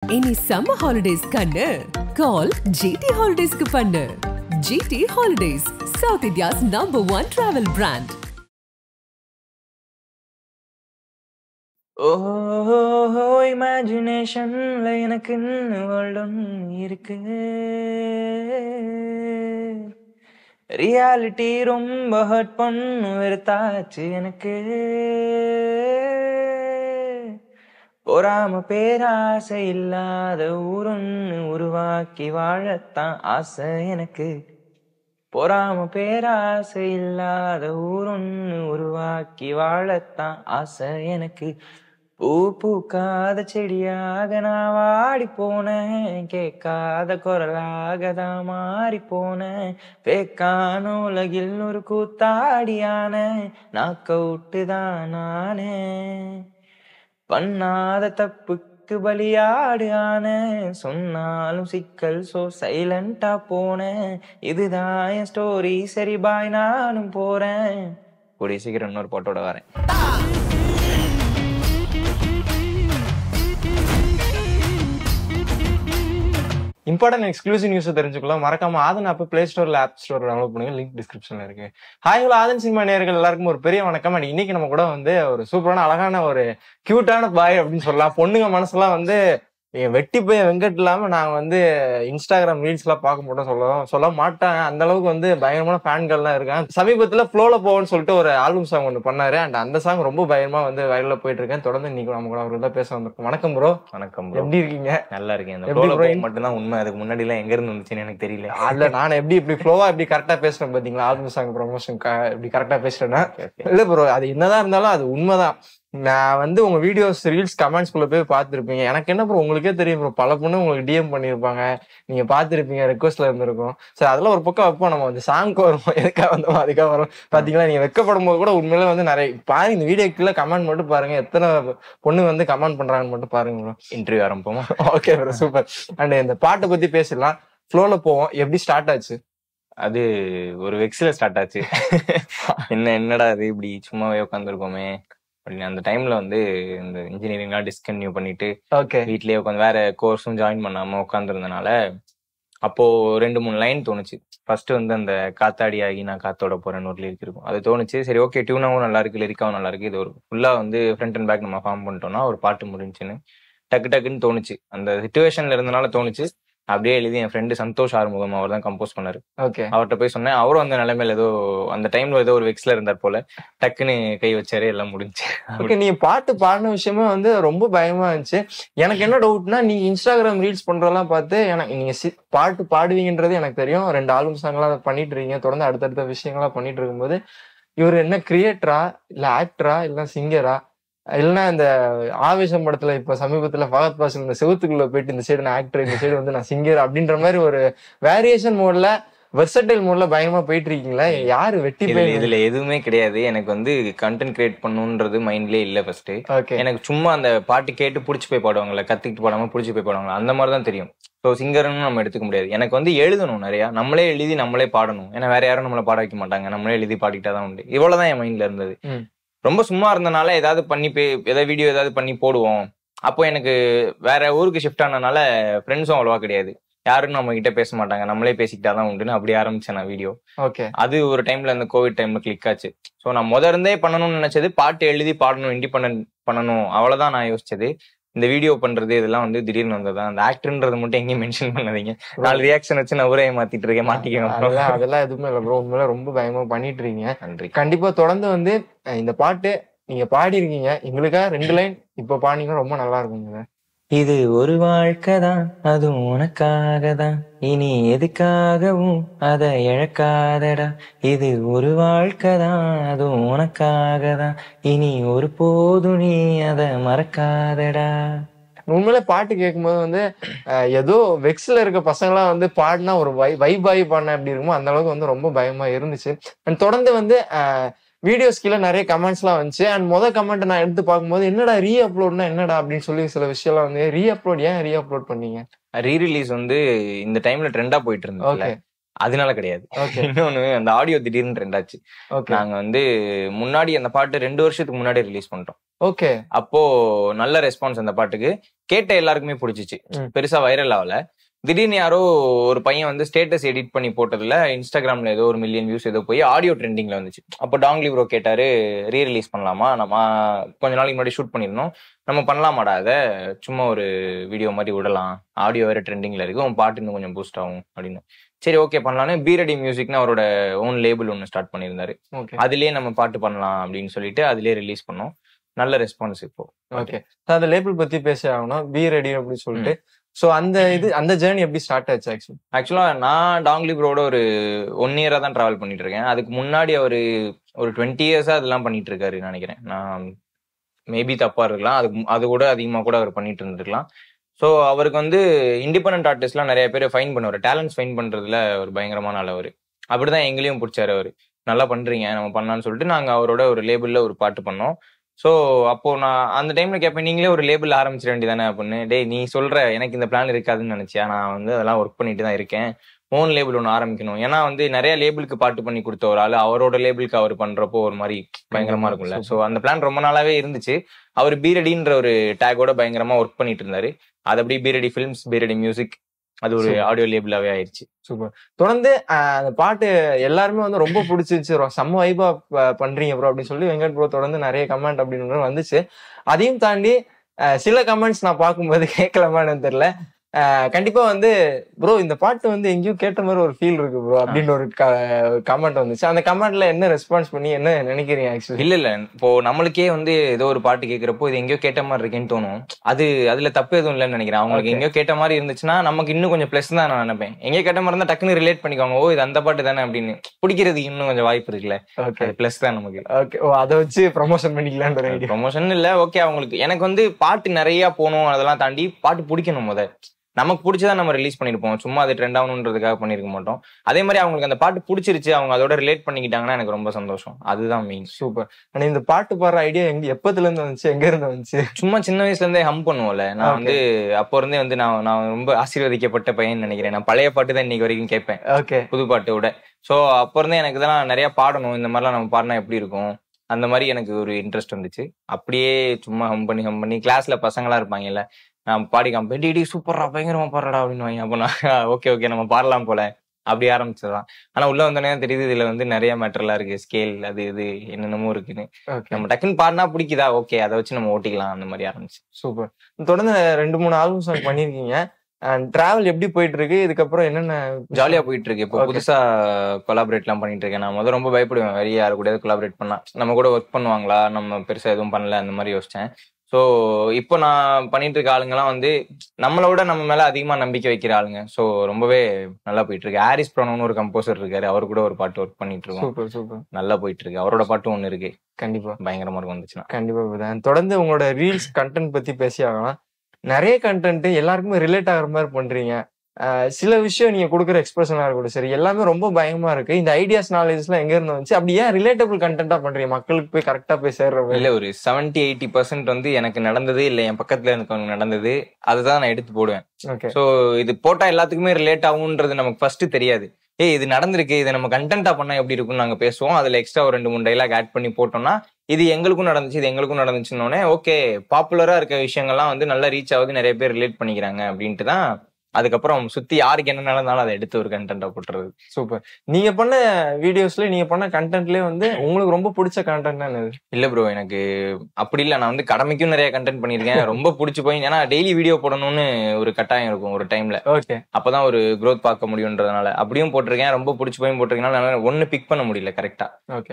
Any summer holidays kannu call GT Holidays ku pannu. GT Holidays, South India's #1 travel brand. ஓஹோ இமேஜினேஷன்ல எனக்குன்னு world ஒன்று இருக்கு. Reality ரொம்ப hurt பண்ணு வெறுத்தாச்சு எனக்கு. பொறாம பேராசை இல்லாத ஊரொன்னு உருவாக்கி வாழத்தான் ஆசை எனக்கு. பொறாம பேராசை இல்லாத ஊரொன்னு உருவாக்கி வாழத்தான் ஆசை எனக்கு. பூ பூக்காத செடியாக நான் வாடி போனேன், கேட்காத குரலாக தான் மாறி போனேன். பேக்கான உலகில் ஒரு கூத்தாடியான நாக்க விட்டு தான் நானே. பண்ணாத தப்புக்கு பலியாடு ஆன, சொன்னாலும் சிக்கல் சோ சைலண்டா போனேன். இதுதான் என் ஸ்டோரி, சரி பாய் நானும் போறேன். கூடிய சீக்கிரம் இன்னொரு பாட்டோட வரேன். இம்பார்ட்டன்ட் எக்ஸ்க்ளூசிவ் நியூஸ் தெரிஞ்சுக்கலாம் மறக்காம ஆதன் ஆப் பிளே ஸ்டோர்ல ஆப் ஸ்டோர் டவுன்லோட் பண்ணுங்க, லிங்க் டிஸ்கிரிப்ஷன்ல இருக்கு. ஹாய் ஆதன் சினிமா நேயர்கள் எல்லாருக்கும் ஒரு பெரிய வணக்கம். அண்ட் இன்னைக்கு நம்ம கூட வந்து ஒரு சூப்பரான அழகான ஒரு கியூட்டான பாய் அப்படின்னு சொல்லலாம். பொண்ணுங்க மனசுலாம் வந்து வெட்டி போய் வெங்கட் இல்லாம நாங்க வந்து இன்ஸ்டாகிராம் ரீல்ஸ் எல்லாம் பார்க்க மாட்டோம் சொல்ல மாட்டேன். அந்த அளவுக்கு வந்து பயங்கரமான ஃபேன்கள் எல்லாம் இருக்காங்க. சமீபத்துல ஃப்ளோல போவோன்னு சொல்லிட்டு ஒரு ஆல்பம் சாங் ஒன்று பண்ணாரு. அண்ட் அந்த சாங் ரொம்ப பயங்கரமா வந்து வைரலா போயிட்டு இருக்கேன். தொடர்ந்து இன்னைக்கு நம்ம கூட அவர்கள் தான் பேச வந்திருக்கோம். வணக்கம் ப்ரோ. வணக்கம். எப்படி இருக்கீங்க? நல்லா இருக்கேன். மட்டும்தான் உண்மை, அதுக்கு முன்னாடி எல்லாம் எங்க இருந்து வந்துச்சுன்னு எனக்கு தெரியல. அதுல நான் இப்படி ஃப்ளோவா எப்படி கரெக்டா பேசுறேன் பாத்தீங்களா? ஆல்பம் சாங் ப்ரொமோஷன் இப்படி கரெக்டா பேசுறேன்னா இல்ல ப்ரோ, அது என்னதான் இருந்தாலும் அது உண்மைதான். நான் வந்து உங்க வீடியோஸ் ரீல்ஸ் கமெண்ட்ஸ்குள்ள போய் பார்த்துருப்பீங்க. எனக்கு என்ன ப்ரோ, உங்களுக்கே தெரியும் ப்ரோ, பல பொண்ணு உங்களுக்கு டிஎம் பண்ணிருப்பாங்க, நீங்க பாத்துருப்பீங்க, ரெக்வஸ்ட்ல இருந்திருக்கும். சரி, அதெல்லாம் ஒரு பக்கம் வைப்போம். நம்ம வந்து சாங்க்கு வருவோம், எதுக்காக வந்தோம் அதுக்காக வரும். பாத்தீங்களா, நீங்க வெக்கப்படும் போது கூட உண்மையில வந்து நிறைய பாருங்க, இந்த வீடியோக்குள்ள கமெண்ட் மட்டும் பாருங்க, எத்தனை பொண்ணு வந்து கமெண்ட் பண்றாங்கன்னு மட்டும் பாருங்க ப்ரோ. இன்டர்வியூ ஆரம்பிப்போமா? Okay bro, super. அண்ட் இந்த பாட்டை பத்தி பேசலாம். ஃப்ளோல போவோம், எப்படி ஸ்டார்ட் ஆச்சு? அது ஒரு வெக்ஸ்ல ஸ்டார்ட் ஆச்சு. என்னடா அது இப்படி சும்மாவே உட்காந்துருக்கோமே அப்படின்னு. அந்த டைம்ல வந்து இந்த இன்ஜினியரிங்லாம் டிஸ்கன்டினியூ பண்ணிட்டு வீட்லயே உட்காந்து வேற கோர்ஸும் ஜாயின் பண்ணாம உட்காந்துருந்தனால அப்போ 2-3 லைன் தோணுச்சு. ஃபர்ஸ்ட் வந்து அந்த காத்தாடி ஆகி நான் காத்தோட போறேன்னு ஒரு லிரிக் இருக்கும், அது தோணுச்சு. சரி ஓகே, டியூனாவும் நல்லா இருக்கு, லிரிக்காவும் நல்லா இருக்கு, இது ஒரு ஃபுல்லா வந்து ஃப்ரண்ட் அண்ட் பேக் நம்ம ஃபார்ம் பண்ணிட்டோம்னா ஒரு பாட்டு முடிஞ்சுன்னு டக்குன்னு தோணுச்சு. அந்த சிச்சுவேஷன்ல இருந்தனால தோணுச்சு. அப்படியே எழுதி என் ஃப்ரெண்டு சந்தோஷ் ஆறுமுகம் அவர் தான் கம்போஸ் பண்ணாரு. அவர்கிட்ட போய் சொன்னேன். அவரும் அந்த நிலைமையில ஏதோ அந்த டைம்ல ஏதோ ஒரு வெக்ஸ்ல இருந்தார் போல, டக்குன்னு கை வச்சாரு, எல்லாம் முடிஞ்சு. ஓகே, நீங்க பாட்டு பாடின விஷயமே வந்து ரொம்ப பயமா இருந்துச்சு. எனக்கு என்ன டவுட்னா, நீங்க இன்ஸ்டாகிராம் ரீல்ஸ் பண்றதெல்லாம் பார்த்து எனக்கு நீங்க பாட்டு பாடுவீங்கன்றது எனக்கு தெரியும். 2 ஆல்பம் சாங்லாம் பண்ணிட்டு இருக்கீங்க, தொடர்ந்து அடுத்தடுத்த விஷயங்கள்லாம் பண்ணிட்டு இருக்கும்போது இவர் என்ன கிரியேட்டரா இல்ல ஆக்டரா இல்ல சிங்கரா இல்லைன்னா இந்த ஆவேசம் படத்துல இப்ப சமீபத்துல ஃபகத் ஃபாசில் இந்த செவத்துக்குள்ள போயிட்டு இந்த சைடு நான் ஆக்டர், இந்த சைடு வந்து நான் சிங்கர் அப்படின்ற மாதிரி ஒரு வேரியேஷன் மோட்ல வெர்சடைல் மோட்ல பயங்கரமா போயிட்டு இருக்கீங்களா? யாரு வெட்டி போய்? இதுல எதுவுமே கிடையாது. எனக்கு வந்து கண்டென்ட் கிரியேட் பண்ணுன்றது மைண்ட்லயே இல்ல. ஃபர்ஸ்ட் எனக்கு சும்மா அந்த பாட்டு கேட்டு புடிச்சு போய் பாடுவாங்கல்ல, கத்துக்கிட்டு பாடாம புடிச்சு போய் பாடுவாங்க, அந்த மாதிரிதான் தெரியும். ஸோ சிங்கர்னு நம்ம எடுத்துக்க முடியாது. எனக்கு வந்து எழுதணும், நிறைய நம்மளே எழுதி நம்மளே பாடணும். ஏன்னா வேற யாரும் நம்மளை பாட வைக்க மாட்டாங்க, நம்மளே எழுதி பாடிக்கிட்டாதான் உண்டு. இவ்வளவுதான் என் மைண்ட்ல இருந்தது. ரொம்ப சும்மா இருந்தனால ஏதாவது பண்ணி ஏதாவது வீடியோ ஏதாவது பண்ணி போடுவோம். அப்போ எனக்கு வேற ஊருக்கு ஷிஃப்ட் ஆனதுனால ஃப்ரெண்ட்ஸும் அவ்வளவா கிடையாது, யாரும் நம்ம கிட்ட பேச மாட்டாங்க, நம்மளே பேசிக்கிட்டாதான் உண்டுன்னு அப்படி ஆரம்பிச்சேன் நான் வீடியோ. ஓகே, அது ஒரு டைம்ல அந்த கோவிட் டைம்ல கிளிக் ஆச்சு. ஸோ நான் இருந்தே பண்ணணும்னு நினைச்சது பாட்டு எழுதி பாடணும், இண்டிபெண்டன்ட் பண்ணணும், அவ்வளவுதான் நான் யோசிச்சது. இந்த வீடியோ பண்றது இதெல்லாம் வந்து திடீர்னு வந்ததான். அந்த ஆக்டர்ன்றது மட்டும் எங்கேயும் மென்ஷன் பண்ணாதீங்க. 4 ரியாக்ஷன் வச்சு நான் ஊரையை மாத்திட்டு இருக்கேன், மாட்டிக்கோங்க. அதெல்லாம் எதுவுமே இல்லை ப்ரோ, உண்மையில ரொம்ப பயமா பண்ணிட்டு இருக்கீங்க. நன்றி. கண்டிப்பா தொடர்ந்து வந்து இந்த பாட்டு நீங்க பாடி இருக்கீங்க, எங்களுக்கா 2 லைன் இப்ப பாடினீங்கன்னா ரொம்ப நல்லா இருக்குங்க. இது ஒரு வாழ்க்கை தான், அதுவும் உனக்காக தான், இனி எதுக்காகவும் அதை இழக்காதடா. இது ஒரு வாழ்க்கை தான், அதுவும் உனக்காக தான், இனி ஒரு போதும் நீ அதை மறக்காதடா. உண்மையில பாட்டு கேட்கும்போது வந்து ஏதோ வெக்ஸ்ல இருக்க பசங்களாம் வந்து பாடினா ஒரு வைபாய் பாடினா எப்படி இருக்குமோ அந்த அளவுக்கு வந்து ரொம்ப பயமா இருந்துச்சு. அண்ட் தொடர்ந்து வந்து வீடியோஸ் கீழே நிறைய கமெண்ட்ஸ் எல்லாம் வந்துச்சு. அண்ட் கமெண்ட் நான் எடுத்து பார்க்கும்போது என்னடா ரீ அப்லோட்னா என்னடா அப்படின்னு சொல்லி சில விஷயம்லாம் வந்து ரீ அப்லோட், ஏன் ரீ அப்லோட் பண்ணீங்க? ரீ ரிலீஸ் வந்து இந்த டைம்ல ட்ரெண்டா போயிட்டு இருந்தது. அதனால கிடையாது. இன்னொன்னு அந்த ஆடியோ திடீர்னு ட்ரெண்ட் ஆச்சு. நாங்க வந்து முன்னாடி அந்த பாட்டு 2 வருஷத்துக்கு முன்னாடி ரிலீஸ் பண்ணிட்டோம். ஓகே. அப்போ நல்ல ரெஸ்பான்ஸ் அந்த பாட்டுக்கு, கேட்ட எல்லாருக்குமே பிடிச்சிச்சு, பெருசா வைரல் ஆகல. திடீர்னு யாரோ ஒரு பையன் வந்து ஸ்டேட்டஸ் எடிட் பண்ணி போட்டதுல இன்ஸ்டாகிராம்ல ஏதோ 1 மில்லியன் வியூஸ் ஏதோ போய் ஆடியோ ட்ரெண்டிங்ல வந்துச்சு. அப்போ டாங்லி ப்ரோ கேட்டாரு, ரீ ரிலீஸ் பண்ணலாமா, நம்ம கொஞ்ச நாளைக்கு முன்னாடி ஷூட் பண்ணிருந்தோம், நம்ம பண்ணலாமாடா அதை, சும்மா ஒரு வீடியோ மாதிரி விடலாம், ஆடியோ வேற ட்ரெண்டிங்ல இருக்கு, உன் பாட்டு இன்னும் கொஞ்சம் பூஸ்ட் ஆகும் அப்படின்னு. சரி ஓகே பண்ணலான்னு பி ரெடி மியூசிக்னு அவரோட ஓன் லேபிள் ஒன்று ஸ்டார்ட் பண்ணியிருந்தாரு. அதுலயே நம்ம பாட்டு பண்ணலாம் அப்படின்னு சொல்லிட்டு அதுலயே ரிலீஸ் பண்ணோம். நல்ல ரெஸ்பான்ஸ் இப்போ. ஓகே, அந்த லேபிள் பத்தி பேச ஆகணும், பி ரெடி அப்படின்னு சொல்லிட்டு. சோ அந்த ஜேர்னி எப்படி ஸ்டார்ட் ஆச்சு? ஆக்சுவலா நான் டாங்லி ப்ரோட ஒரு 1 இயரா தான் டிராவல் பண்ணிட்டு இருக்கேன். அதுக்கு முன்னாடி ஒரு 20 இயர்ஸா அதெல்லாம் பண்ணிட்டு இருக்காரு நினைக்கிறேன். நான் மேபி தப்பா இருக்கலாம், அது கூட அதிகமா கூட அவர் பண்ணிட்டு இருந்திருக்கலாம். ஸோ அவருக்கு வந்து இண்டிபெண்டன்ட் ஆர்டிஸ்ட்லாம் நிறைய பேர் ஃபைன் பண்ணுவார், டேலண்ட்ஸ் ஃபைன் பண்றதுல ஒரு பயங்கரமான ஆள் அவர். அப்படிதான் எங்களையும் பிடிச்சாரு அவர், நல்லா பண்றீங்க நம்ம பண்ணலான்னு சொல்லிட்டு நாங்கள் அவரோட ஒரு லேபிள்ல ஒரு பாட்டு பண்ணோம். ஸோ அப்போ நான் அந்த டைம்ல கேட்பேன், நீங்களே ஒரு லேபிள் ஆரம்பிச்சிட வேண்டியதானே அப்படின்னு. டேய் நீ சொல்ற, எனக்கு இந்த பிளான் இருக்காதுன்னு நினைச்சியா, நான் வந்து அதெல்லாம் ஒர்க் பண்ணிட்டு தான் இருக்கேன், ஓன் லேபிள் ஒன்று ஆரம்பிக்கணும். ஏன்னா வந்து நிறைய லேபிளுக்கு பாட்டு பண்ணி கொடுத்த ஒரு ஆள் அவரோட லேபிளுக்கு அவர் பண்றப்போ ஒரு மாதிரி பயங்கரமா இருக்கும்ல. ஸோ அந்த பிளான் ரொம்ப நாளாவே இருந்துச்சு. அவர் பீரெடின்ற ஒரு டேகோட பயங்கரமா ஒர்க் பண்ணிட்டு இருந்தாரு. அது அப்படியே பீரெடி ஃபிலிம்ஸ், பீரெடி மியூசிக், அது ஒரு ஆடியோ லேபிளாவே ஆயிடுச்சு. சூப்பர். தொடர்ந்து அந்த பாட்டு எல்லாருமே வந்து ரொம்ப பிடிச்சிருச்சு, செம்ம வைபா பண்றீங்க ப்ரோ அப்படின்னு சொல்லி வெங்கட் ப்ரோ தொடர்ந்து நிறைய கமெண்ட் அப்படின்னு வந்துச்சு. அதையும் தாண்டி சில கமெண்ட்ஸ் நான் பார்க்கும்போது கேட்கலாமான்னு தெரியல, கண்டிப்பா வந்து ப்ரோ இந்த பாட்டு வந்து எங்கேயும் கேட்ட மாதிரி ஒரு ஃபீல் இருக்கு ப்ரோ அப்படின்னு ஒரு கமெண்ட் வந்துச்சு. அந்த கமெண்ட்ல என்ன ரெஸ்பான்ஸ் பண்ணி என்ன நினைக்கிறீங்க? ஆக்சுவலி இல்ல இப்போ நம்மளுக்கே வந்து ஏதோ ஒரு பாட்டு கேட்கிறப்போ இது எங்கேயோ கேட்ட மாதிரி இருக்கேன்னு தோணும். அதுல தப்பு எதுவும் இல்லைன்னு நினைக்கிறேன். அவங்களுக்கு எங்கேயோ கேட்ட மாதிரி இருந்துச்சுன்னா நமக்கு இன்னும் கொஞ்சம் பிளஸ் தான் நான் நினைப்பேன். எங்கேயோ கேட்ட மாதிரி இருந்தா டக்குன்னு ரிலேட் பண்ணிக்கோங்க, ஓ இது அந்த பாட்டு தானே அப்படின்னு. பிடிக்கிறது இன்னும் கொஞ்சம் வாய்ப்பு இருக்குல்ல, பிளஸ் தான் நமக்கு. ஓகே, அதை வச்சு ப்ரமோஷன் பண்ணிக்கலாம். ப்ரமோஷன் இல்ல, ஓகே அவங்களுக்கு எனக்கு வந்து பாட்டு நிறைய போகணும், அதெல்லாம் தாண்டி பாட்டு பிடிக்கணும். நமக்கு பிடிச்சதான் நம்ம ரிலீஸ் பண்ணிருப்போம், சும்மா அது ட்ரெண்ட் ஆகணுன்றதுக்காக பண்ணிருக்க மாட்டோம். அதே மாதிரி அவங்களுக்கு அந்த பாட்டு பிடிச்சிருச்சு, அவங்க அதோட ரிலேட் பண்ணிக்கிட்டாங்கன்னா எனக்கு ரொம்ப சந்தோஷம். அதுதான் மெயின். சூப்பர். ஆனா இந்த பாட்டு பாடுற ஐடியா எப்பத்துல இருந்து வந்துச்சு, எங்க இருந்து வந்துச்சு? சும்மா சின்ன வயசுல இருந்தே ஹம் பண்ணுவோம்ல. நான் வந்து அப்போ இருந்தே வந்து நான் ரொம்ப ஆசீர்வதிக்கப்பட்ட பையன் நினைக்கிறேன். நான் பழைய பாட்டு தான் இன்னைக்கு வரைக்கும் கேட்பேன், புது பாட்டோட. சோ அப்போ இருந்தே எனக்கு இதெல்லாம் நிறைய பாடணும், இந்த மாதிரிலாம் நம்ம பாடினா எப்படி இருக்கும், அந்த மாதிரி எனக்கு ஒரு இன்ட்ரெஸ்ட் வந்துச்சு. அப்படியே சும்மா ஹம் பண்ணி கிளாஸ்ல பசங்களா இருப்பாங்கல்ல, நான் பாடி காமிப்பேன், டி சூப்பரா பயங்கரமா பாடுறா அப்படின்னு வாங்க. அப்போ நான் ஓகே நம்ம பாடலாம் போல, அப்படி ஆரம்பிச்சதுதான். ஆனா உள்ள வந்தோடனே தெரியுது இதுல வந்து நிறைய மேட்டர்லாம் இருக்கு, ஸ்கேல் அது இது என்னென்னமோ இருக்குன்னு. நம்ம டக்குன்னு பாடினா பிடிக்குதா, ஓகே அதை வச்சு நம்ம ஓட்டிக்கலாம், அந்த மாதிரி ஆரம்பிச்சு. சூப்பர். தொடர்ந்து 2-3 ஆல்பம்ஸ் பண்ணிருக்கீங்க. டிராவல் எப்படி போயிட்டு இருக்கு? இதுக்கப்புறம் என்னென்ன? ஜாலியா போயிட்டு இருக்கு. இப்போ புதுசா கொலாபரேட் எல்லாம் பண்ணிட்டு இருக்கேன். நான் முதல்ல ரொம்ப பயப்படுவேன், வேற யாரு கூட கொலாபரேட் பண்ணா நம்ம கூட ஒர்க் பண்ணுவாங்களா, நம்ம பெருசா எதுவும் பண்ணல, அந்த மாதிரி யோசிச்சேன். ஸோ இப்போ நான் பண்ணிட்டு இருக்க ஆளுங்கெல்லாம் வந்து நம்மளோட நம்ம மேல அதிகமா நம்பிக்கை வைக்கிற ஆளுங்க. ஸோ ரொம்பவே நல்லா போயிட்டு இருக்கு. ஹாரிஸ் ப்ரோனோன்னு ஒரு கம்போசர் இருக்காரு, அவர் கூட ஒரு பாட்டு ஒர்க் பண்ணிட்டு இருக்கோம். சூப்பர் நல்லா போயிட்டு இருக்கு. அவரோட பாட்டு ஒண்ணு இருக்கு, கண்டிப்பா பயங்கரமா இருக்கும் வந்துச்சுன்னா. கண்டிப்பா. தொடர்ந்து உங்களோட ரீல்ஸ் கண்டென்ட் பத்தி பேசி ஆகலாம். நிறைய கண்டென்ட் எல்லாருக்குமே ரிலேட் ஆகிற மாதிரி பண்றீங்க. சில விஷயம் நீங்க கொடுக்குற எக்ஸ்பிரஷனா இருக்கட்டும் சரி, எல்லாமே ரொம்ப பயங்கரமா இருக்கு. இந்த ஐடியாஸ் நாலேஜ் எல்லாம் எங்க இருந்து வந்துச்சு? அப்படி ஏன் ரிலேட்டபிள் கண்டென்ட்டா பண்றீங்க, மக்களுக்கு போய் கரெக்டா போய் சேர்ற? இல்ல ஒரு 70-80% வந்து எனக்கு நடந்தது இல்ல, என் பக்கத்துல எனக்கு நடந்தது, அதுதான் நான் எடுத்து போடுவேன். சோ இது போட்டா எல்லாத்துக்குமே ரிலேட் ஆகும்ன்றது நமக்கு ஃபர்ஸ்ட் தெரியாது. இது நடந்திருக்கு, இதை நம்ம கண்டென்ட்டா பண்ணா எப்படி இருக்கும்னு நாங்க பேசுவோம். அதுல எக்ஸ்ட்ரா ஒரு 2-3 டைலாக் ஆட் பண்ணி போட்டோம்னா இது எங்களுக்கும் நடந்துச்சு, இது எங்களுக்கும் நடந்துச்சுன்னோடனே ஓகே, பாப்புலரா இருக்க விஷயங்கள்லாம் வந்து நல்லா ரீச் ஆகுது, நிறைய பேர் ரிலேட் பண்ணிக்கிறாங்க அப்படின்ட்டு தான் அதுக்கப்புறம் சுத்தி யாருக்கு என்ன நடந்தாலும் அதை எடுத்து ஒரு கண்டென்ட்டா போட்டுறது. சூப்பர். நீங்க பண்ண வீடியோஸ்ல, நீங்க பண்ண கண்டென்ட்லயே வந்து உங்களுக்கு ரொம்ப பிடிச்ச கண்டென்ட் என்ன? இல்ல ப்ரோ, எனக்கு அப்படி இல்ல. நான் வந்து கடமைக்கும் நிறைய கண்டென்ட் பண்ணிருக்கேன், ரொம்ப பிடிச்சி போய். ஏன்னா டெய்லி வீடியோ போடணும்னு ஒரு கட்டாயம் இருக்கும் ஒரு டைம்ல. அப்பதான் ஒரு growth பார்க்க முடியும்ன்றதுனால அப்படியும் போட்டிருக்கேன். ரொம்ப பிடிச்சி போய் போட்டிருக்கனால ஒண்ணு பிக் பண்ண முடியல கரெக்டா.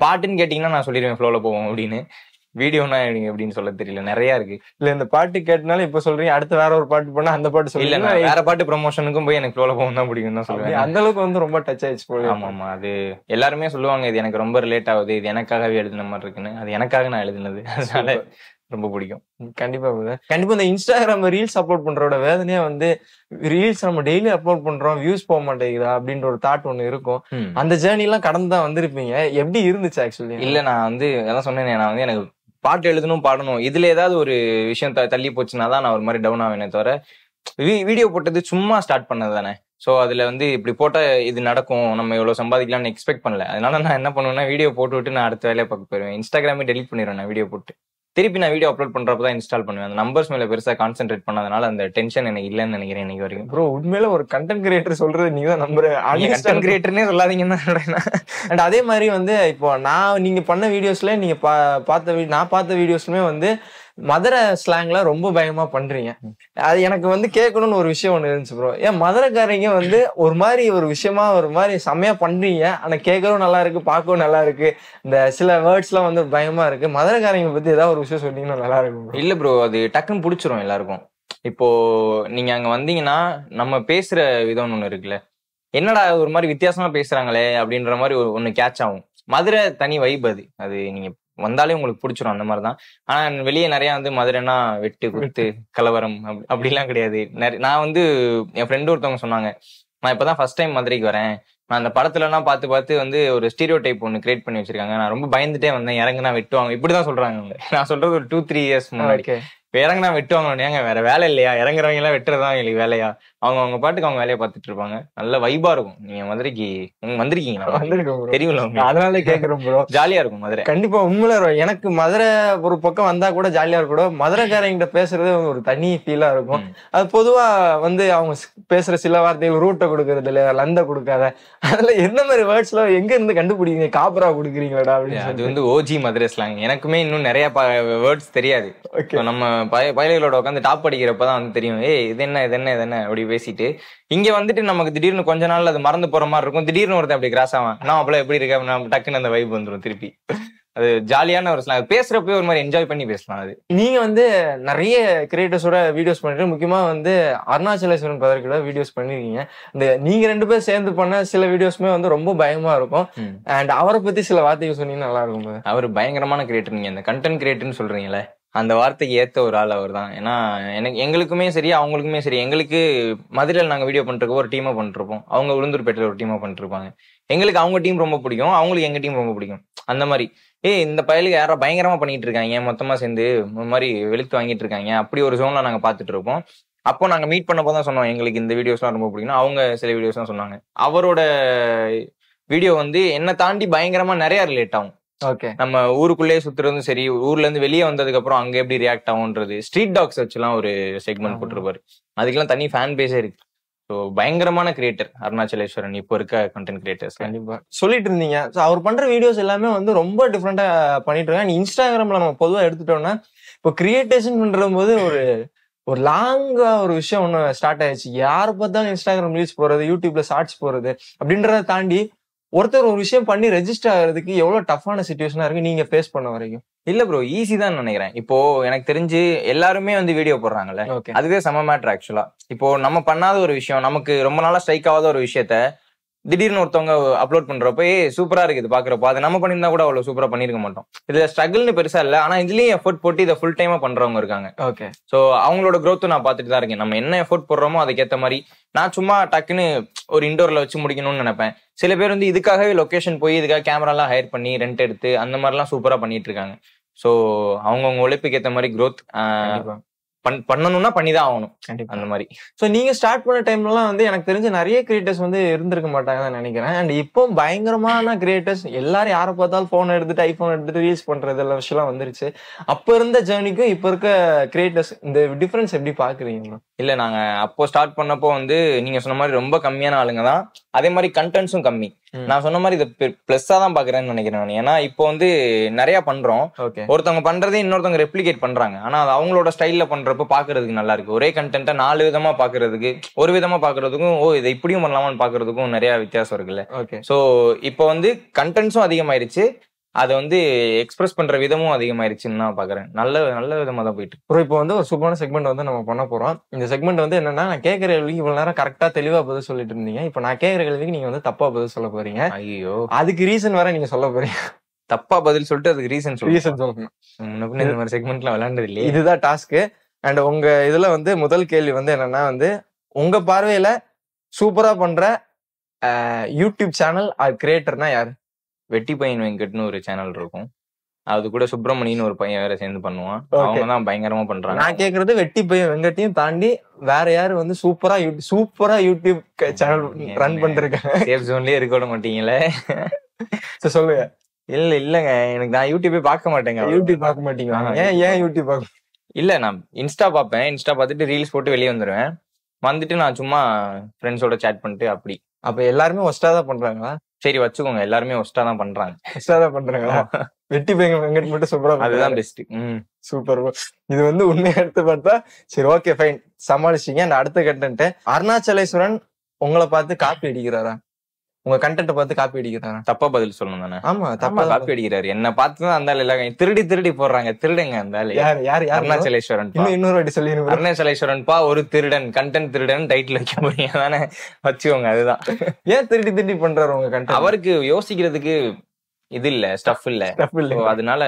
பாட்டுன்னு கேட்டீங்கன்னா நான் சொல்லிடுவேன் ஃப்ளோல போவோம் அப்படின்னு. வீடியோனா எப்படின்னு சொல்ல தெரியல, நிறைய இருக்கு. இல்ல இந்த பாட்டு கேட்டனால இப்ப சொல்றீங்க, அடுத்து வேற ஒரு பாட்டு பண்ணா அந்த பாட்டு சொல்ல. இல்ல வேற பாட்டு ப்ரமோஷனுக்கும் போய் எனக்கு ஃப்ளோல போகும் தான் பிடிக்கும் தான் சொல்லுவேன். அந்த அளவுக்கு வந்து ரொம்ப டச் ஆயிடுச்சு போல. ஆமா, அது எல்லாருமே சொல்லுவாங்க இது எனக்கு ரொம்ப ரிலேட் ஆகுது, இது எனக்காகவே எழுதின மாதிரி இருக்குன்னு. அது எனக்காக நான் எழுதினது, அதனால ரொம்ப பிடிக்கும். கண்டிப்பா இந்த இன்ஸ்டாகிராம் ரீல்ஸ் அப்லோட் பண்றோட வேதனையா வந்து, ரீல்ஸ் நம்ம டெய்லி அப்லோட் பண்றோம், வியூஸ் போக மாட்டேங்குதா அப்படின்ற ஒரு தாட் ஒண்ணு இருக்கும். அந்த ஜேர்னி எல்லாம் கடந்து தான் வந்திருப்பீங்க. எப்படி இருந்துச்சு ஆக்சுவலி? இல்ல நான் வந்து அதான் சொன்னேன், நான் வந்து எனக்கு பாட்டு எழுதணும், பாடணும், இதுல ஏதாவது ஒரு விஷயம் தள்ளி போச்சுன்னா தான் நான் ஒரு மாதிரி டவுன் ஆவேனே தவிர, வீடியோ போட்டது சும்மா ஸ்டார்ட் பண்ணது தானே. ஸோ அதுல வந்து இப்படி போட்டா இது நடக்கும், நம்ம எவ்வளவு சம்பாதிக்கலாம்னு எக்ஸ்பெக்ட் பண்ணல. அதனால நான் என்ன பண்ணுவேன்னா வீடியோ போட்டு விட்டு நான் அடுத்த வேலையை பார்க்க போயிருவேன். இன்ஸ்டாகிராமே டெலிட் பண்ணிடுவேன் நான் வீடியோ போட்டு. திருப்பி நான் வீடியோ அப்லோட் பண்றப்ப தான் இன்ஸ்டால் பண்ணுவேன். அந்த நம்பர்ஸ் மேல பெருசா கான்சென்ட்ரேட் பண்ணாதனால அந்த டென்ஷன் எனக்கு இல்லைன்னு நினைக்கிறேன் இன்னைக்கு வரைக்கும். ப்ரோ உண்மையில ஒரு கண்டென்ட் கிரியேட்டர் சொல்றது நீங்க தான் நம்புறேன். கண்டென்ட் கிரியேட்டர்னே சொல்லாதீங்கன்னு தான். அண்ட் அதே மாதிரி வந்து இப்போ நீங்க பண்ண வீடியோஸ்ல நீங்க நான் பார்த்த வீடியோஸ்மே வந்து மதுரை ஸ்லாங்ல ரொம்ப பயமா பண்றீங்க. அது எனக்கு வந்து கேட்கணும்னு ஒரு விஷயம் ஒண்ணு இருந்துச்சு ப்ரோ. ஏன் மதுரைக்காரங்க வந்து ஒரு மாதிரி ஒரு விஷயமா ஒரு மாதிரி செம்மையா பண்றீங்க, ஆனா கேட்கவும் நல்லா இருக்கு, பார்க்கவும் நல்லா இருக்கு, இந்த சில வேர்ட்ஸ் எல்லாம் வந்து பயமா இருக்கு. மதுரைக்காரங்க பத்தி ஏதாவது ஒரு விஷயம் சொன்னீங்கன்னா நல்லா இருக்கும். இல்ல ப்ரோ, அது டக்குன்னு பிடிச்சிரும் எல்லாருக்கும். இப்போ நீங்க அங்க வந்தீங்கன்னா நம்ம பேசுற விதம் ஒண்ணு இருக்குல்ல, என்னடா ஒரு மாதிரி வித்தியாசமா பேசுறாங்களே அப்படின்ற மாதிரி ஒண்ணு கேட்ச் ஆகும். மதுரை தனி வைப், அது நீங்க வந்தாலே உங்களுக்கு பிடிச்சிரும். அந்த மாதிரிதான். ஆனா வெளியே நிறைய வந்து மதுரைன்னா வெட்டு குத்து கலவரம் அப்படிலாம் கிடையாது. நான் வந்து என் ஃப்ரெண்டு ஒருத்தவங்க சொன்னாங்க, நான் இப்பதான் ஃபர்ஸ்ட் டைம் மதுரைக்கு வரேன், நான் அந்த படத்துல எல்லாம் பார்த்து வந்து ஒரு ஸ்டீரியோ டைப் ஒன்று கிரியேட் பண்ணி வச்சிருக்காங்க, நான் ரொம்ப பயந்துட்டே வந்தேன், இறங்குனா வெட்டுவாங்க இப்படிதான் சொல்றாங்க. நான் சொல்றது ஒரு 2-3 இயர்ஸ் முன்னாடி. இப்ப இறங்குனா வெட்டுவாங்க, ஏங்க வேற வேலை இல்லையா, இறங்குறவங்க எல்லாம் வெட்டுறதா எங்களுக்கு வேலையா? அவங்க பாட்டுக்கு அவங்க வேலையை பார்த்துட்டு இருப்பாங்க. நல்ல வைபா இருக்கும். நீங்க மதுரைக்கு வந்திருக்கீங்களா? தெரியும்ல, அதனால கேக்குறோம் ப்ரோ. ஜாலியா இருக்கும் மதுரை. கண்டிப்பா உண்மையில எனக்கு மதுரை ஒரு பக்கம் வந்தா கூட ஜாலியா இருக்கும். மதுரைக்காரங்கிட்ட பேசுறது ஒரு தனி ஃபீலா இருக்கும். அது பொதுவா வந்து அவங்க பேசுற சில வார்த்தைகள் ரூட்டை கொடுக்கறது இல்ல, லந்த கொடுக்காத, அதுல என்ன மாதிரி வேர்ட்ஸ் எல்லாம் எங்க இருந்து கண்டுபிடிங்க, காப்பரா கொடுக்குறீங்களா அப்படின்னு. அது வந்து ஓஜி மதுரை ஸ்லாங். எனக்குமே இன்னும் நிறைய வேர்ட்ஸ் தெரியாது. நம்ம பயல்களோட உட்காந்து டாப் அடிக்கிறப்பதான் வந்து தெரியும், இது என்ன அப்படி பேசிட்டு இங்க வந்துட்டு நமக்கு திடீர்னு கொஞ்ச நாள் அது மறந்து போற மாதிரி இருக்கும். திடீர்னு ஒருத்தன் அப்படி கிராஸ் ஆவான், நான் அப்பல எப்படி இருக்கேன், நம்ம டக்குன்னு அந்த வைப் வந்துடும் திருப்பி. அது ஜாலியான ஒரு ஸ்லாங். பேசுறப்ப ஒரு மாதிரி என்ஜாய் பண்ணி பேசலாம். அது நீங்க வந்து நிறைய கிரியேட்டர்ஸோட வீடியோஸ் பண்ணிட்டு, முக்கியமா வந்து அருணாச்சலேஸ்வரன் பதற்கோட வீடியோஸ் பண்ணிருக்கீங்க. இந்த நீங்க 2 பேர் சேர்ந்து பண்ண சில வீடியோஸ்மே வந்து ரொம்ப பயமா இருக்கும். அண்ட் அவரை பத்தி சில வார்த்தைகள் சொன்னீங்கன்னா நல்லா இருக்கும். அவர் பயங்கரமான கிரியேட்டர். நீங்க அந்த கண்டென்ட் கிரியேட்டர்னு சொல்றீங்களே, அந்த வார்த்தைக்கு ஏத்த ஒரு ஆள் அவர் தான். ஏன்னா எங்களுக்குமே சரி அவங்களுக்குமே சரி, எங்களுக்கு மதுரையில் நாங்க வீடியோ பண்ணிருக்கோம், ஒரு டீமா பண்ணிருப்போம், அவங்க உளுந்தூர்பேட்டையில ஒரு டீமா பண்ணிருப்பாங்க. எங்களுக்கு அவங்க டீம் ரொம்ப பிடிக்கும், அவங்களுக்கு எங்க டீம் ரொம்ப பிடிக்கும். அந்த மாதிரி இந்த பயலுக்கு யாரா பயங்கரமா பண்ணிட்டு இருக்காங்க, மொத்தமா சேர்ந்து இந்த மாதிரி வெளுத்து வாங்கிட்டு இருக்காங்க, அப்படி ஒரு ஜோன்ல நாங்க பாத்துட்டு இருப்போம். அப்போ நாங்க மீட் பண்ணப்போ தான் சொன்னோம் எங்களுக்கு இந்த வீடியோஸ் எல்லாம் ரொம்ப பிடிக்கும். அவங்க சில வீடியோஸ் தான் சொன்னாங்க. அவரோட வீடியோ வந்து என்ன தாண்டி பயங்கரமா நிறைய ரிலேட் ஆகும். நம்ம ஊருக்குள்ளேயே சுத்துறதும் சரி, ஊர்ல இருந்து வெளியே வந்ததுக்கு அப்புறம் அங்க எப்படி ரியாக்ட் ஆகும்ன்றது, ஸ்ட்ரீட் டாக்ஸ் வச்சுலாம் ஒரு செக்மெண்ட் போட்டிருப்பாரு. அதுக்கெல்லாம் தனி ஃபேன் பேஸே இருக்கு. ஸோ பயங்கரமான கிரியேட்டர் அருணாச்சலேஸ்வரன், இப்போ இருக்க கண்டென்ட் கிரியேட்டர்ஸ். கண்டிப்பா சொல்லிட்டு இருந்தீங்க. அவர் பண்ற வீடியோஸ் எல்லாமே வந்து ரொம்ப டிஃப்ரெண்டா பண்ணிட்டு இருக்காங்க. இன்ஸ்டாகிராம்ல நம்ம பொதுவா எடுத்துட்டோம்னா, இப்போ கிரியேட்டேஷன் பண்ற போது ஒரு லாங்கா ஒரு விஷயம் ஒண்ணு ஸ்டார்ட் ஆயிடுச்சு. யாரை பார்த்தாலும் இன்ஸ்டாகிராம் ரீல்ஸ் போறது, யூடியூப்ல ஷார்ட்ஸ் போறது, அப்படின்றத தாண்டி ஒருத்தர் ஒரு விஷயம் பண்ணி ரெஜிஸ்டர் ஆகிறதுக்கு எவ்வளவு டஃப்பான சிச்சுவேஷனா இருக்கு நீங்க ஃபேஸ் பண்ண வரைக்கும்? இல்ல ப்ரோ, ஈஸி தான் நினைக்கிறேன். இப்போ எனக்கு தெரிஞ்சு எல்லாருமே வந்து வீடியோ போடுறாங்கல்ல, அதுவே செம மேட்டர் ஆக்சுவலா. இப்போ நம்ம பண்ணாத ஒரு விஷயம், நமக்கு ரொம்ப நாளா ஸ்ட்ரைக் ஆகாத ஒரு விஷயத்த திடீர்னு ஒருத்தவங்க அப்லோட் பண்றப்ப சூப்பரா இருக்குது பாக்குறப்போ, அது நம்ம பண்ணியிருந்தா கூட அவ்வளவு சூப்பரா பண்ணிருக்க மாட்டோம். இதுல ஸ்ட்ரகிள்னு பெருசா இல்ல, ஆனா இதுலயும் எஃபோர்ட் போட்டு இதை ஃபுல் டைமா பண்றவங்க இருக்காங்க. சோ அவங்களோட growth நான் பாத்துட்டு தான் இருக்கேன். நம்ம என்ன எஃபோர்ட் போடுறோமோ அதுக்கேத்த மாதிரி. நான் சும்மா டக்குன்னு ஒரு இண்டோர்ல வச்சு முடிக்கணும்னு நினைப்பேன். சில பேர் வந்து இதுக்காகவே லொகேஷன் போய் இதுக்காக கேமரா எல்லாம் ஹையர் பண்ணி ரெண்ட் எடுத்து அந்த மாதிரி எல்லாம் சூப்பரா பண்ணிட்டு இருக்காங்க. சோ அவங்கவுங்க உழைப்புக்கு ஏத்த மாதிரி growth பண்ணணும்னா பண்ணிதான் ஆகணும். அந்த மாதிரி. சோ நீங்க ஸ்டார்ட் பண்ண டைம்லாம் வந்து எனக்கு தெரிஞ்ச நிறைய கிரியேட்டர்ஸ் வந்து இருந்திருக்க மாட்டாங்கன்னு நினைக்கிறேன். அண்ட் இப்போ பயங்கரமான கிரியேட்டர்ஸ் எல்லாரும் யாரை பார்த்தாலும் போன் எடுத்துட்டு ஐபோன் எடுத்துட்டு ரீல்ஸ் பண்றது எல்லாம் விஷயம் வந்துருச்சு. அப்ப இருந்த ஜேர்னிக்கும் இப்ப இருக்க கிரியேட்டர்ஸ் இந்த டிஃபரன்ஸ் எப்படி பாக்குறீங்க? இல்ல, நாங்க அப்போ ஸ்டார்ட் பண்ணப்போ வந்து நீங்க சொன்ன மாதிரி ரொம்ப கம்மியான ஆளுங்க தான். அதே மாதிரி கண்டென்ட்ஸும் கம்மி. நான் சொன்ன மாதிரி இதை பிளஸ்ஸா தான் பாக்குறேன்னு நினைக்கிறேன். ஏன்னா இப்போ வந்து நிறைய பண்றோம், ஒருத்தவங்க பண்றதே இன்னொருத்தவங்க ரெப்ளிகேட் பண்றாங்க. ஆனா அது அவங்களோட ஸ்டைல்ல பண்றப்ப பாக்குறதுக்கு நல்லா இருக்கு. ஒரே கண்டென்ட்டை 4 விதமா பாக்குறதுக்கு, ஒரு விதமா பாக்குறதுக்கும் இதை இப்படியும் பண்ணலாமான்னு பாக்குறதுக்கும் நிறைய வித்தியாசம் இருக்குல்ல. சோ இப்போ வந்து கண்டென்ட்ஸும் அதிகமாயிருச்சு, அதை வந்து எக்ஸ்பிரஸ் பண்ற விதமும் அதிகமாயிருச்சுன்னு நான் பாக்குறேன். நல்ல விதமா தான் போயிட்டு. இப்போ வந்து ஒரு சூப்பரான செக்மெண்ட் வந்து நம்ம பண்ண போறோம். இந்த செக்மெண்ட் வந்து என்னன்னா, நான் கேட்கிற கேள்விக்கு இவ்வளவு நேரம் கரெக்டா தெளிவா பதில் சொல்லிட்டு இருந்தீங்க. இப்போ நான் கேட்கிற கேள்விக்கு நீங்க வந்து தப்பா பதில் சொல்ல போறீங்க. ஐயோ, அதுக்கு ரீசன் வேற நீங்க சொல்ல போறீங்க. தப்பா பதில் சொல்லிட்டு அதுக்கு ரீசன் சொல்லணும். இந்த மாதிரி செக்மெண்ட்லாம் விளையாண்டது இல்லையே. இதுதான் டாஸ்க். அண்ட் உங்க இதுல வந்து முதல் கேள்வி வந்து என்னன்னா, வந்து உங்க பார்வையில சூப்பரா பண்ற யூடியூப் சேனல் கிரியேட்டர்னா யாரு? வெட்டி பையன் வெங்கட்னு ஒரு சேனல் இருக்கும். அது கூட சுப்பிரமணியன் ஒரு பையன் வேற சேர்ந்து பண்ணுவான். அவங்கதான் பயங்கரமா பண்றாங்க. நான் கேக்குறது வெட்டி பையன் வெங்கட்டையும் தாண்டி வேற யாரு வந்து சூப்பரா யூடியூப் சேனல் ரன் பண்றாங்க? சேஃப் ஜோன்லயே இருக்க விட மாட்டீங்களே. சொல்லுங்க. இல்லங்க, எனக்கு நான் யூடியூபே பார்க்க மாட்டேங்க. யூடியூப் பார்க்க மாட்டீங்க? ஏன் யூடியூப் பார்க்க? இல்ல, நான் இன்ஸ்டா பார்ப்பேன். இன்ஸ்டா பார்த்துட்டு ரீல்ஸ் போட்டு வெளியே வந்துருவேன். வந்துட்டு நான் சும்மா ஃப்ரெண்ட்ஸோட சேட் பண்ணிட்டு அப்படி. அப்ப எல்லாருமே ஒஸ்டா தான் பண்றாங்களா? சரி வச்சுக்கோங்க, எல்லாருமே ஒஸ்டா தான் பண்றாங்க. ஒஸ்டா தான் பண்றாங்களா? வெட்டி பையன் வெங்கட் மட்டும் சூப்பரா, அதுதான் பெஸ்ட். சூப்பர். இது வந்து உண்மையா எடுத்து பார்த்தா சரி, ஓகே ஃபைன், சமாளிச்சிங்க. அந்த அடுத்த கண்டென்ட், அருணாச்சலேஸ்வரன் உங்களை பார்த்து காப்பி அடிக்கிறாரா? உங்க கண்டென்ட் பார்த்து காப்பி அடிக்கிறாரா? தப்பா பதில் சொல்லணும் தானே? ஆமா, தப்பா காப்பி அடிக்கிறாரு. என்ன பார்த்துதான் அந்த ஆள் எல்லாம் திருடி போடுறாங்க. திருடுங்க அந்த ஆள். யாரு? அருணாச்சலேஸ்வரன். இன்னொரு வாட்டி சொல்லி, அருணாச்சலேஸ்வரன் பா ஒரு திருடன், கண்டென்ட் திருடன் டைட்டில் வைக்க போறீங்க தானே? வச்சுக்கோங்க. அதுதான். ஏன் திருடி பண்றாரு உங்க கண்டென்ட்? அவருக்கு யோசிக்கிறதுக்கு இது இல்ல, ஸ்டஃப் இல்ல. அதனால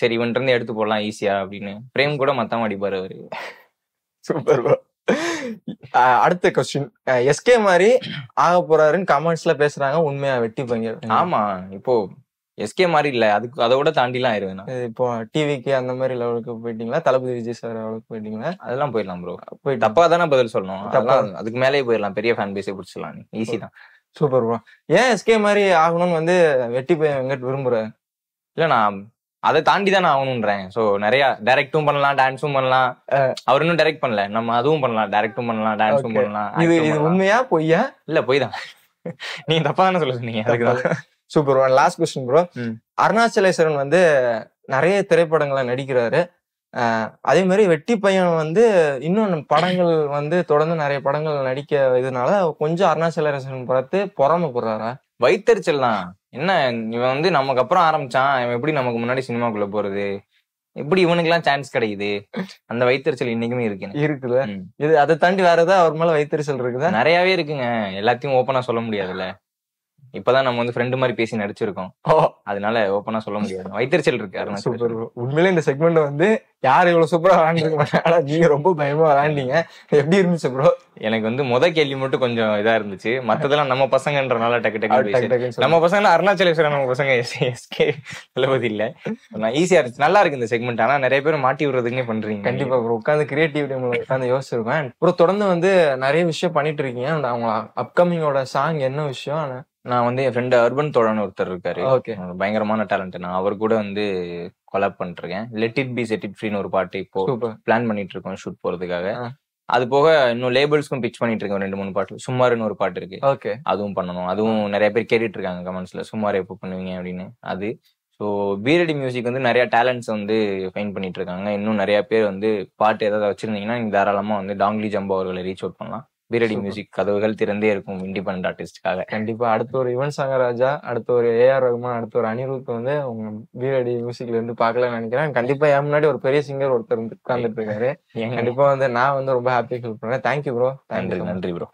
சரி இவன் இருந்து எடுத்து போடலாம் ஈஸியா அப்படின்னு. பிரேம் கூட மத்தம் அடிப்பாரு அவரு. சூப்பர். அடுத்த கொஸ்டின், எஸ்கே மாதிரி ஆக போறாருன்னு கமெண்ட்ஸ்ல பேசுறாங்க, உண்மையா வெட்டி பையன்? ஆமா, இப்போ எஸ்கே மாதிரி இல்ல, அதுக்கு அதோட தாண்டி எல்லாம் ஆயிருவேன். இப்போ டிவிக்கு அந்த மாதிரி லெவலுக்கு போயிட்டீங்களா? தளபதி விஜய் சார் லெவலுக்கு போயிட்டீங்களா? அதெல்லாம் போயிடலாம் ப்ரோ. போய் தப்பா தானே பதில் சொல்லணும். அதெல்லாம் அதுக்கு மேலேயே போயிடலாம். பெரிய ஃபேன் பேஸே பிடிச்சிடலாம். ஈஸி தான். Super bro. ஏன் எஸ்கே மாதிரி ஆகணும்னு வந்து வெட்டி பையன் வெங்கட் விரும்புறேன்? இல்ல, நான் அதை தாண்டி தான் நான் ஆகணும்ன்றேன். சோ நிறைய டைரக்டும் பண்ணலாம், டான்ஸும் பண்ணலாம். அவர் இன்னும் டைரக்ட் பண்ணல, நம்ம அதுவும் பண்ணலாம். டைரக்டும் பண்ணலாம், டான்ஸும் பண்ணலாம். இது உண்மையா பொய்யா? இல்ல, பொய் தான். நீங்க தப்பா தானே சொல்ல சொன்னீங்க, அதுக்குதான். Super. Last question bro. Arunachaleswaran வந்து நிறைய திரைப்படங்களை நடிக்கிறாரு. அதே மாதிரி வெட்டி பையன் வந்து இன்னும் படங்கள் வந்து தொடர்ந்து நிறைய படங்கள் நடிக்க இதனால கொஞ்சம் அருணாச்சலேஸ்வரன் பார்த்து பொறாமப்படுறாரா? வைத்தறிச்சல் தான். என்ன, இவன் வந்து நமக்கு அப்புறம் ஆரம்பிச்சான், இவன் எப்படி நமக்கு முன்னாடி சினிமாக்குள்ள போறது, எப்படி இவனுக்கு எல்லாம் சான்ஸ் கிடைக்குது, அந்த வைத்தறிச்சல் இன்னைக்குமே இருக்குல்ல. இது அதை தாண்டி வேற ஏதாவது அவர் மேல வைத்தறிச்சல் இருக்குதா? நிறையவே இருக்குங்க. எல்லாத்தையும் ஓப்பனா சொல்ல முடியாதுல்ல. இப்பதான் நம்ம வந்து ஃப்ரெண்டு மாதிரி பேசி நடிச்சிருக்கோம், அதனால ஓப்பனா சொல்ல முடியாது. வைத்தறிச்சல் இருக்கு. சூப்பர். உண்மையிலே இந்த செக்மெண்ட் வந்து யாரு இவ்வளவு சூப்பரா விளையாண்டுருக்க மாட்டாங்க. நீங்க ரொம்ப பயமா விளையாண்டீங்க. எப்படி இருந்துச்சு ப்ரோ? எனக்கு வந்து கேள்வி மட்டும் கொஞ்சம் இதா இருந்துச்சு. மத்ததெல்லாம் நம்ம பசங்கன்றனால டக்கு நம்ம பசங்க அருணாச்சலேஸ்வரன், நம்ம பசங்க எஸ்கே தளபதி இல்ல. நான் ஈஸியா இருந்துச்சு, நல்லா இருக்கு இந்த செக்மெண்ட். ஆனா நிறைய பேர் மாட்டி விடுறதுக்குன்னே பண்றீங்க. கண்டிப்பா ப்ரோ, உட்காந்து கிரியேட்டிவிட்டி உட்காந்து யோசிச்சிருக்கேன். ப்ரோ தொடர்ந்து வந்து நிறைய விஷயம் பண்ணிட்டு இருக்கீங்க. அவங்க அப்கமிங்கோட சாங் என்ன விஷயம்? நான் வந்து என் ஃப்ரெண்டு அர்பன் தோழன் ஒருத்தர் இருக்காரு, பயங்கரமான டேலண்ட். நான் அவர் கூட வந்து கொலாப் பண்ணிருக்கேன். Let it be set it ஃப்ரீன்னு ஒரு பாட்டு இப்போ பிளான் பண்ணிட்டு இருக்கோம் ஷூட் போறதுக்காக. அது போக இன்னும் லேபிள்ஸ்க்கும் பிச் பண்ணிட்டு இருக்கேன். 2-3 பாட்டு. சும்மாருன்னு ஒரு பாட்டு இருக்கு, அதுவும் பண்ணணும். அதுவும் நிறைய பேர் கேட்டுட்டு இருக்காங்க கமெண்ட்ஸ்ல, சும்மாரு எப்போ பண்ணுவீங்க அப்படின்னு. அது ஸோ பீரடி மியூசிக் வந்து நிறைய டேலண்ட்ஸ் வந்து ஃபைண்ட் பண்ணிட்டு இருக்காங்க. இன்னும் நிறைய பேர் வந்து பாட்டு ஏதாவது வச்சிருந்தீங்கன்னா நீங்க தாராளமா வந்து டாங்லி ஜம்போ அவர்களை ரீச் அவுட் பண்ணலாம். பீரடி மியூசிக் கதவுகள் திறந்தே இருக்கும் இண்டிபெண்டன்ட் ஆர்டிஸ்டுக்காக. கண்டிப்பா அடுத்த ஒரு யுவன் சங்கர் ராஜா, அடுத்த ஒரு ஏஆர் ரகுமான், அடுத்த ஒரு அனிருத் வந்து உங்க பீரடி மியூசிக்ல இருந்து பாக்கலாம்னு நினைக்கிறேன். கண்டிப்பா என் முன்னாடி ஒரு பெரிய சிங்கர் ஒருத்தர் உட்கார்ந்துட்டு இருக்காரு. கண்டிப்பா வந்து நான் வந்து ரொம்ப ஹாப்பி ஃபீல் பண்றேன். Thank you bro. நன்றி ப்ரோ.